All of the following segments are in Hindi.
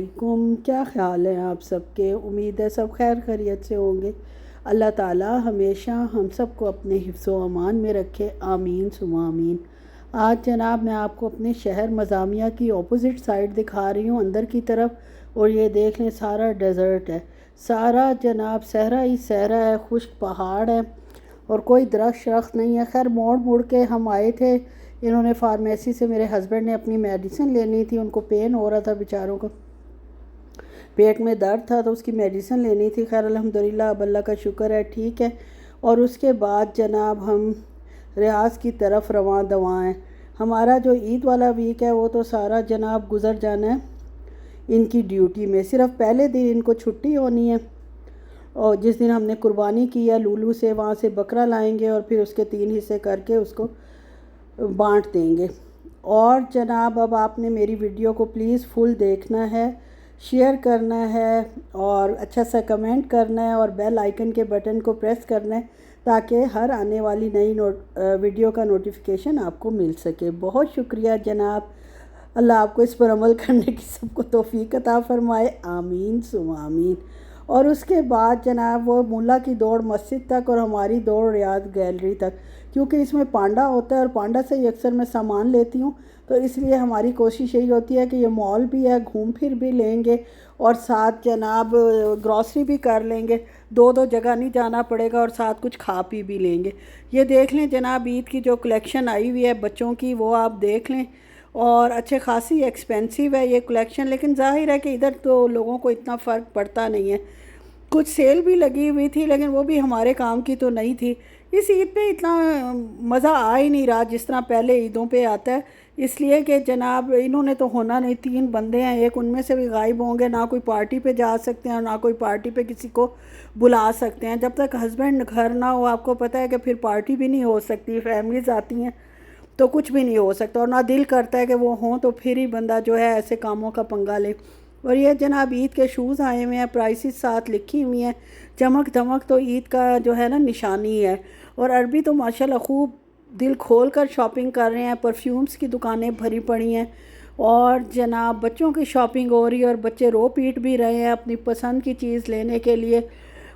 वालेकुम। क्या ख़्याल है आप सबके? उम्मीद है सब खैर खैरियत से होंगे। अल्लाह ताला हमेशा हम सबको अपने हिफ्ज़ व अमान में रखे, आमीन सुमा आमीन। आज जनाब मैं आपको अपने शहर मज़ामिया की अपोज़िट साइड दिखा रही हूँ, अंदर की तरफ। और ये देख लें, सारा डेज़र्ट है, सारा जनाब सहरा ही सहरा है, खुश्क पहाड़ है और कोई दरख्त शख्त नहीं है। खैर मोड़ मुड़ के हम आए थे। इन्होंने फार्मेसी से, मेरे हस्बैंड ने अपनी मेडिसिन लेनी थी, उनको पेन हो रहा था बेचारों को, पेट में दर्द था तो उसकी मेडिसिन लेनी थी। खैर अल्हम्दुलिल्लाह, अब अल्लाह का शुक्र है ठीक है। और उसके बाद जनाब हम रियाज की तरफ रवां दवां हैं। हमारा जो ईद वाला वीक है वो तो सारा जनाब गुज़र जाना है इनकी ड्यूटी में। सिर्फ पहले दिन इनको छुट्टी होनी है और जिस दिन हमने कुर्बानी की है लूलू से, वहाँ से बकरा लाएंगे और फिर उसके 3 हिस्से करके उसको बांट देंगे। और जनाब अब आपने मेरी वीडियो को प्लीज़ फुल देखना है, शेयर करना है और अच्छा सा कमेंट करना है और बेल आइकन के बटन को प्रेस करना है ताकि हर आने वाली नई वीडियो का नोटिफिकेशन आपको मिल सके। बहुत शुक्रिया जनाब। अल्लाह आपको इस पर अमल करने की सबको तौफीक अता फ़रमाए, आमीन सुमा आमीन। और उसके बाद जनाब वो मुल्ला की दौड़ मस्जिद तक और हमारी दौड़ रियाद गैलरी तक, क्योंकि इसमें पांडा होता है और पांडा से ही अक्सर मैं सामान लेती हूँ, तो इसलिए हमारी कोशिश यही होती है कि ये मॉल भी है, घूम फिर भी लेंगे और साथ जनाब ग्रॉसरी भी कर लेंगे। दो दो जगह नहीं जाना पड़ेगा और साथ कुछ खा पी भी लेंगे। ये देख लें जनाब, ईद की जो कलेक्शन आई हुई है बच्चों की वो आप देख लें और अच्छे खासी एक्सपेंसिव है ये कलेक्शन, लेकिन जाहिर है कि इधर तो लोगों को इतना फ़र्क पड़ता नहीं है। कुछ सेल भी लगी हुई थी लेकिन वो भी हमारे काम की तो नहीं थी। इस ईद पे इतना मज़ा आ ही नहीं रहा जिस तरह पहले ईदों पे आता है, इसलिए कि जनाब इन्होंने तो होना नहीं। 3 बंदे हैं, एक उनमें से भी गायब होंगे, ना कोई पार्टी पे जा सकते हैं और ना कोई पार्टी पे किसी को बुला सकते हैं। जब तक हस्बैंड घर ना हो, आपको पता है कि फिर पार्टी भी नहीं हो सकती, फैमिलीज़ आती हैं तो कुछ भी नहीं हो सकता और ना दिल करता है कि वो हों, तो फिर ही बंदा जो है ऐसे कामों का पंगा ले। और ये जनाब ईद के शूज़ आए हुए हैं, प्राइसेस साथ लिखी हुई हैं, चमक धमक तो ईद का जो है ना निशानी है। और अरबी तो माशाल्लाह खूब दिल खोल कर शॉपिंग कर रहे हैं, परफ्यूम्स की दुकानें भरी पड़ी हैं और जनाब बच्चों की शॉपिंग हो रही है और बच्चे रो पीट भी रहे हैं अपनी पसंद की चीज़ लेने के लिए।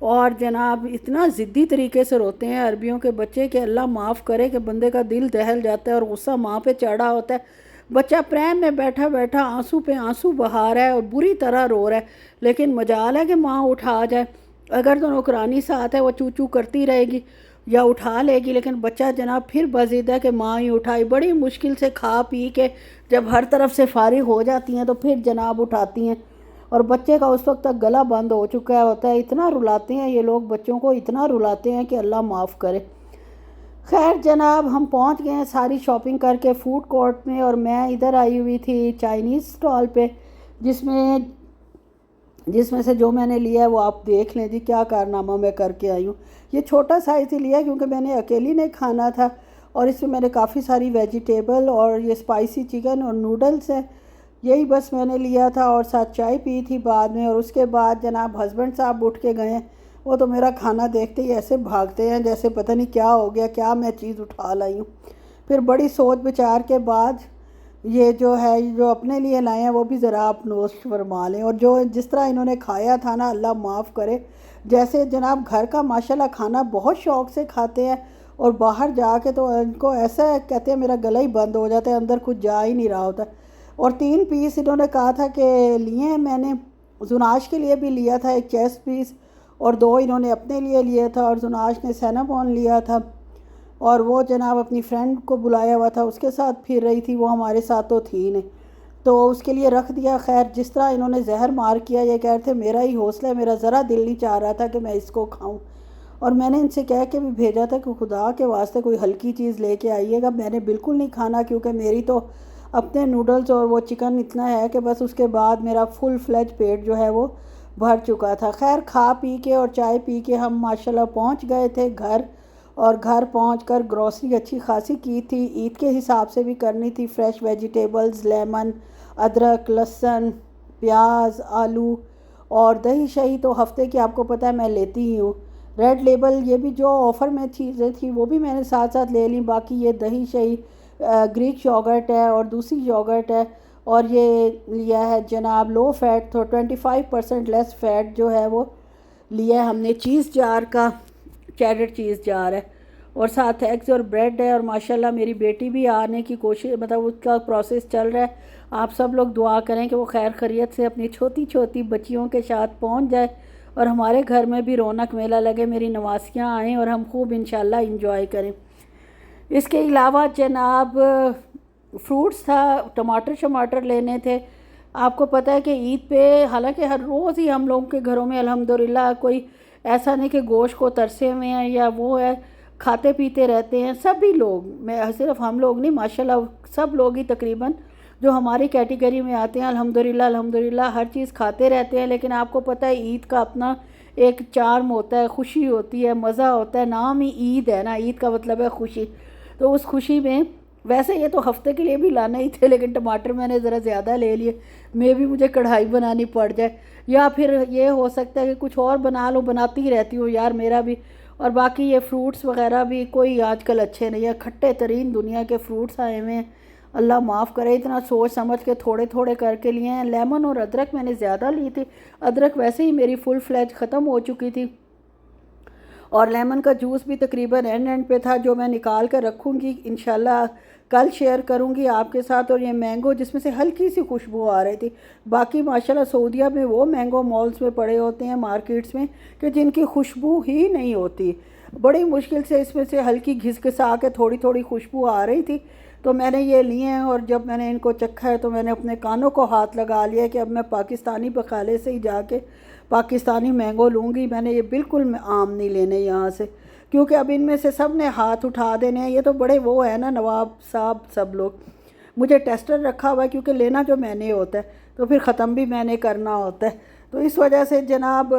और जनाब इतना ज़िद्दी तरीके से रोते हैं अरबियों के बच्चे कि अल्लाह माफ़ करे कि बंदे का दिल दहल जाता है और गुस्सा माँ पे चढ़ा होता है। बच्चा प्रेम में बैठा बैठा आंसू पे आंसू बहा रहा है और बुरी तरह रो रहा है, लेकिन मजाल है कि माँ उठा जाए। अगर तो नौकरानी साथ है वो चू चू करती रहेगी या उठा लेगी, लेकिन बच्चा जनाब फिर बज़िद है कि माँ ही उठाई। बड़ी मुश्किल से खा पी के जब हर तरफ से फारिग हो जाती हैं तो फिर जनाब उठाती हैं और बच्चे का उस वक्त तक गला बंद हो चुका होता है। इतना रुलाते हैं ये लोग, बच्चों को इतना रुलाते हैं कि अल्लाह माफ़ करे। खैर जनाब हम पहुंच गए हैं सारी शॉपिंग करके फूड कोर्ट में, और मैं इधर आई हुई थी चाइनीज़ स्टॉल पे, जिसमें जिसमें से जो मैंने लिया है वो आप देख लें जी, क्या कारनामा मैं करके आई हूँ। ये छोटा साइज़ ही लिया क्योंकि मैंने अकेली ने खाना था और इसमें मैंने काफ़ी सारी वेजिटेबल और ये स्पाइसी चिकन और नूडल्स हैं, यही बस मैंने लिया था और साथ चाय पी थी बाद में। और उसके बाद जनाब हस्बैंड साहब उठ के गए हैं, वो तो मेरा खाना देखते ही ऐसे भागते हैं जैसे पता नहीं क्या हो गया, क्या मैं चीज़ उठा लाई हूँ। फिर बड़ी सोच विचार के बाद ये जो है जो अपने लिए लाए हैं वो भी ज़रा आप नोश फरमा लें। और जो जिस तरह इन्होंने खाया था ना, अल्लाह माफ़ करे, जैसे जनाब घर का माशाल्लाह खाना बहुत शौक़ से खाते हैं और बाहर जाके तो इनको ऐसा कहते हैं मेरा गला ही बंद हो जाता है, अंदर कुछ जा ही नहीं रहा होता। और 3 पीस इन्होंने कहा था कि लिए हैं, मैंने जुनाश के लिए भी लिया था एक चेस्ट पीस और 2 इन्होंने अपने लिए लिया था और जुनाश ने सैनाबॉन लिया था और वो जनाब अपनी फ्रेंड को बुलाया हुआ था, उसके साथ फिर रही थी, वो हमारे साथ तो थी नहीं, तो उसके लिए रख दिया। खैर जिस तरह इन्होंने जहर मार किया, ये कह रहे थे मेरा ही हौसला है, मेरा ज़रा दिल नहीं चाह रहा था कि मैं इसको खाऊं। और मैंने इनसे कह के भी भेजा था कि खुदा के वास्ते कोई हल्की चीज़ लेके आइएगा, मैंने बिल्कुल नहीं खाना क्योंकि मेरी तो अपने नूडल्स और वो चिकन इतना है कि बस उसके बाद मेरा फुल फ्लेज पेट जो है वो भर चुका था। खैर खा पी के और चाय पी के हम माशाल्लाह पहुंच गए थे घर, और घर पहुंचकर ग्रॉसरी अच्छी खासी की थी, ईद के हिसाब से भी करनी थी। फ्रेश वेजिटेबल्स, लेमन, अदरक, लहसुन, प्याज, आलू और दही शही तो हफ्ते की आपको पता है मैं लेती ही हूँ। रेड लेबल ये भी जो ऑफ़र में चीज़ें थी वो भी मैंने साथ साथ ले ली। बाकी ये दही शही, ग्रीक योगर्ट है और दूसरी योगर्ट है और ये लिया है जनाब लो फैट, तो 25% लेस फैट जो है वो लिया है हमने। चीज़ जार का चेडर चीज़ जार है और साथ एग्स और ब्रेड है। और माशाल्लाह मेरी बेटी भी आने की कोशिश, मतलब उसका प्रोसेस चल रहा है। आप सब लोग दुआ करें कि वो खैर खैरियत से अपनी छोटी छोटी बच्चियों के साथ पहुंच जाए और हमारे घर में भी रौनक मेला लगे, मेरी नवासियाँ आएँ और हम खूब इंशाल्लाह इंजॉय करें। इसके अलावा जनाब फ्रूट्स था, टमाटर शमाटर लेने थे। आपको पता है कि ईद पे हालांकि हर रोज़ ही हम लोगों के घरों में अल्हम्दुलिल्लाह कोई ऐसा नहीं कि गोश्त को तरसे हुए हैं या वो है, खाते पीते रहते हैं सभी लोग। मैं सिर्फ हम लोग नहीं, माशाल्लाह सब लोग ही तकरीबन जो हमारी कैटेगरी में आते हैं अल्हम्दुलिल्लाह अल्हम्दुलिल्लाह हर चीज़ खाते रहते हैं। लेकिन आपको पता है ईद का अपना एक चार्म होता है, खुशी होती है, मज़ा होता है। नाम ही ईद है ना, ईद का मतलब है खुशी। तो उस खुशी में वैसे ये तो हफ्ते के लिए भी लाने ही थे, लेकिन टमाटर मैंने ज़रा ज़्यादा ले लिए। मैं भी मुझे कढ़ाई बनानी पड़ जाए, या फिर ये हो सकता है कि कुछ और बना लो, बनाती ही रहती हूँ यार मेरा भी। और बाकी ये फ्रूट्स वगैरह भी कोई आजकल अच्छे नहीं है, खट्टे तरीन दुनिया के फ्रूट्स आए हुए हैं। अल्लाह माफ़ करे, इतना सोच समझ के थोड़े थोड़े करके लिए हैं। लेमन और अदरक मैंने ज़्यादा ली थी, अदरक वैसे ही मेरी फुल फ्लैज ख़त्म हो चुकी थी। और लेमन का जूस भी तकरीबन एंड पे था, जो मैं निकाल कर रखूँगी इंशाल्लाह कल शेयर करूँगी आपके साथ। और ये मैंगो जिसमें से हल्की सी खुशबू आ रही थी। बाकी माशाल्लाह सऊदीया में वो मैंगो मॉल्स में पड़े होते हैं, मार्केट्स में, कि जिनकी खुशबू ही नहीं होती। बड़ी मुश्किल से इसमें से हल्की घिसघिसा के थोड़ी थोड़ी खुशबू आ रही थी, तो मैंने ये लिए हैं। और जब मैंने इनको चखा है तो मैंने अपने कानों को हाथ लगा लिया कि अब मैं पाकिस्तानी बकाले से ही जाके पाकिस्तानी मैंगो लूँगी। मैंने ये बिल्कुल आम नहीं लेने यहाँ से, क्योंकि अब इनमें से सब ने हाथ उठा देने हैं। ये तो बड़े वो है ना नवाब साहब सब लोग। मुझे टेस्टर रखा हुआ है क्योंकि लेना जो मैंने होता है तो फिर ख़त्म भी मैंने करना होता है। तो इस वजह से जनाब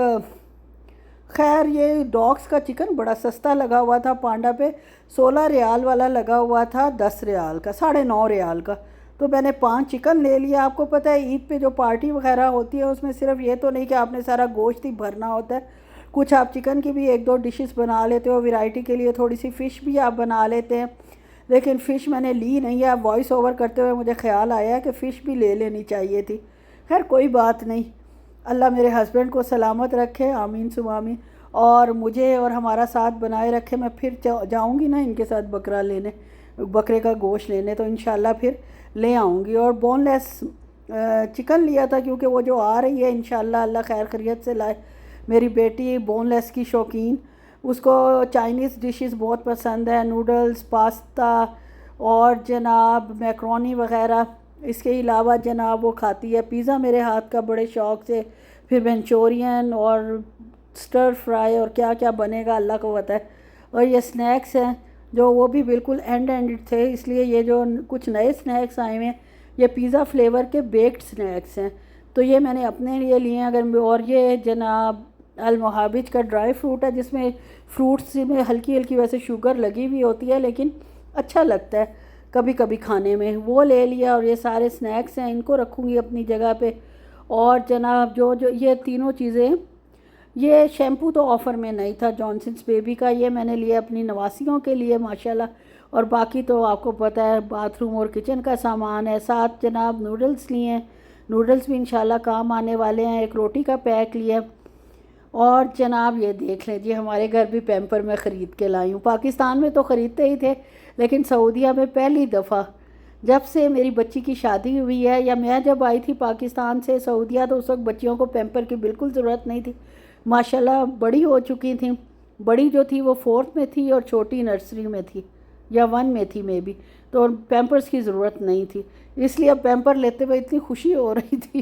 खैर ये डॉग्स का चिकन बड़ा सस्ता लगा हुआ था पांडा पे। 16 रियाल वाला लगा हुआ था 10 रियाल का, 9.5 रियाल का। तो मैंने 5 चिकन ले लिया। आपको पता है ईद पे जो पार्टी वगैरह होती है उसमें सिर्फ ये तो नहीं कि आपने सारा गोश्त ही भरना होता है, कुछ आप चिकन की भी 1-2 डिशेस बना लेते हो। वैरायटी के लिए थोड़ी सी फ़िश भी आप बना लेते हैं, लेकिन फ़िश मैंने ली नहीं है। वॉइस ओवर करते हुए मुझे ख्याल आया कि फ़िश भी ले लेनी चाहिए थी। खैर कोई बात नहीं, अल्लाह मेरे हस्बैंड को सलामत रखे, आमीन सुम आमीन। और मुझे और हमारा साथ बनाए रखे। मैं फिर जाऊंगी ना इनके साथ बकरा लेने, बकरे का गोश्त लेने, तो इंशाल्लाह फिर ले आऊँगी। और बोनलेस चिकन लिया था क्योंकि वो जो आ रही है इंशाल्लाह अल्लाह खैर खैरियत से लाए। मेरी बेटी बोनलेस की शौकीन, उसको चाइनीज़ डिशेस बहुत पसंद है, नूडल्स, पास्ता और जनाब मैक्रोनी वगैरह। इसके अलावा जनाब वो खाती है पिज़्ज़ा मेरे हाथ का बड़े शौक़ से, फिर मंचूरियन और स्टर फ्राई और क्या क्या बनेगा अल्लाह को पता है। और ये स्नैक्स हैं जो वो भी बिल्कुल एंड थे, इसलिए ये जो कुछ नए स्नैक्स आए हुए हैं ये पिज़्ज़ा फ्लेवर के बेक्ड स्नैक्स हैं, तो ये मैंने अपने लिए लिए हैं। अगर और ये जनाब अल-मोहाबिज का ड्राई फ्रूट है जिसमें फ्रूट्स में हल्की हल्की वैसे शुगर लगी हुई होती है, लेकिन अच्छा लगता है कभी कभी खाने में, वो ले लिया। और ये सारे स्नैक्स हैं, इनको रखूँगी अपनी जगह पे। और जनाब जो जो ये तीनों चीज़ें, ये शैम्पू तो ऑफ़र में नहीं था जॉनसन्स बेबी का, ये मैंने लिया अपनी नवासियों के लिए माशाल्लाह। और बाकी तो आपको पता है बाथरूम और किचन का सामान है। साथ जनाब नूडल्स लिए हैं, नूडल्स भी इंशाल्लाह काम आने वाले हैं। एक रोटी का पैक लिया। और जनाब ये देख लीजिए हमारे घर भी पैम्पर में ख़रीद के लाई हूँ। पाकिस्तान में तो ख़रीदते ही थे, लेकिन सऊदीया में पहली दफ़ा जब से मेरी बच्ची की शादी हुई है, या मैं जब आई थी पाकिस्तान से सऊदीया, तो उस वक्त बच्चियों को पैम्पर की बिल्कुल ज़रूरत नहीं थी। माशाल्लाह बड़ी हो चुकी थी, बड़ी जो थी वो 4th में थी और छोटी नर्सरी में थी या 1 में थी मे बी, तो पैम्पर्स की ज़रूरत नहीं थी। इसलिए अब पैम्पर लेते हुए इतनी खुशी हो रही थी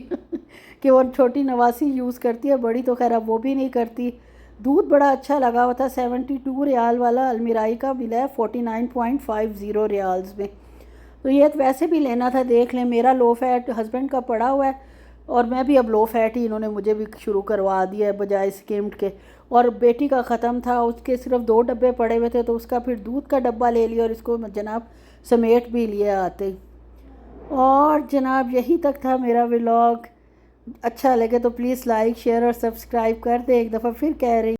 कि वो छोटी नवासी यूज़ करती है, बड़ी तो खैर अब वो भी नहीं करती। दूध बड़ा अच्छा लगा हुआ था, 72 रियाल वाला अलमिराई का मिला है 49.50 रियाल्स में। तो ये तो वैसे भी लेना था, देख लें। मेरा लो फैट हस्बैंड का पड़ा हुआ है और मैं भी अब लो फैट ही, इन्होंने मुझे भी शुरू करवा दिया है बजाय स्किम्ड के। और बेटी का ख़त्म था, उसके सिर्फ 2 डब्बे पड़े हुए थे, तो उसका फिर दूध का डब्बा ले लिया और इसको जनाब समेट भी लिया आते। और जनाब यही तक था मेरा व्लॉग। अच्छा लगे तो प्लीज़ लाइक शेयर और सब्सक्राइब कर दे। एक दफ़ा फिर कह रही